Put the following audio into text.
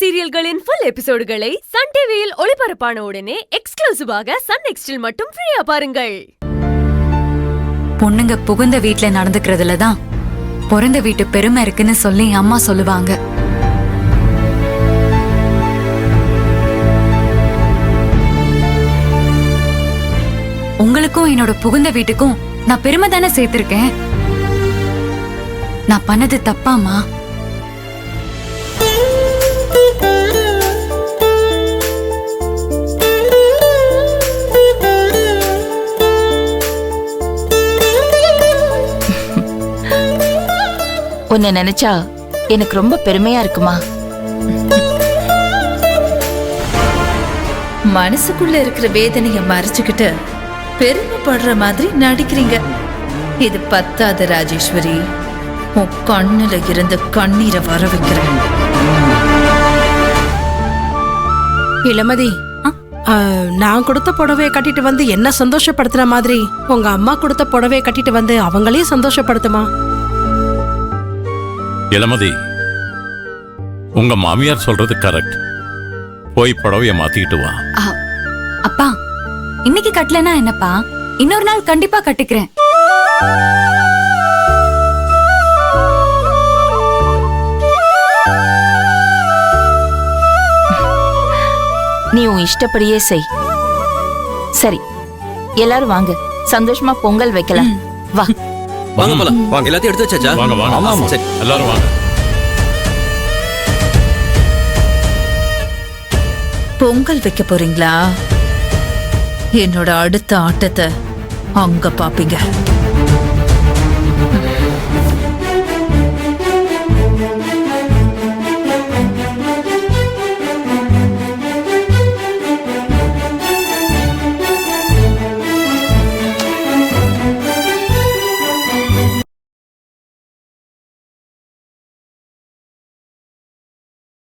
சீரியல்களின் full எபிசோடுகளை Sun டிவியில் ஒளிபரப்பான உடனே எக்ஸ்க்ளூசிவாக சன் நெக்ஸ்டில் மட்டும் ஃப்ரீயா பாருங்கள். பொண்ணுங்க புகுந்த வீட்ல நடந்துக்கிறதுல தான் பிறந்த வீட்டு பெருமை இருக்குன்னு சொல்லி அம்மா சொல்லுவாங்க. உங்களுக்கும் என்னோட புகுந்த வீட்டுக்கும் நான் பெருமை தானே சேர்த்திருக்கேன். நான் பண்ணது தப்பாமா? உன்னை நினைச்சா எனக்கு ரொம்ப பெருமையா இருக்குமா? மனசுக்குள்ள இருக்கிற வேதனைய மறைச்சுக்கிட்டு பெருமைப்படுற மாதிரி நடிக்கிறீங்க. இது பத்தாத ராஜேஸ்வரி, உன் கண்ணுல இருந்து கண்ணீரை வர வைக்கிறேன். இளமதி, நான் கொடுத்த புடவைய கட்டிட்டு வந்து என்ன சந்தோஷப்படுத்துற மாதிரி உங்க அம்மா கொடுத்த புடவைய கட்டிட்டு வந்து அவங்களையும் சந்தோஷப்படுத்துமா? இளமதி, உங்க மாமியார் சொல்றது கரெக்ட். போய் புடவைய மாத்திக்கிட்டு வா. அப்பா, இன்னைக்கு கட்டலனா என்னப்பா? இன்னொரு நாள் கண்டிப்பா கட்டிக்கிறேன். நீ உன் இஷ்டப்படியே செய். சரி, எல்லாரும் வாங்க, சந்தோஷமா பொங்கல் வைக்கலாம். வா வாங்க போலாம். வாங்க, எல்லாத்தையும் எடுத்து வச்சாச்சா? வாங்க வாங்க. ஆமா சரி, எல்லாரும் வாங்க. பொங்கல் வைக்க போறீங்களா? என்னோட அடுத்த ஆட்டத்தை அங்க பாப்பீங்க.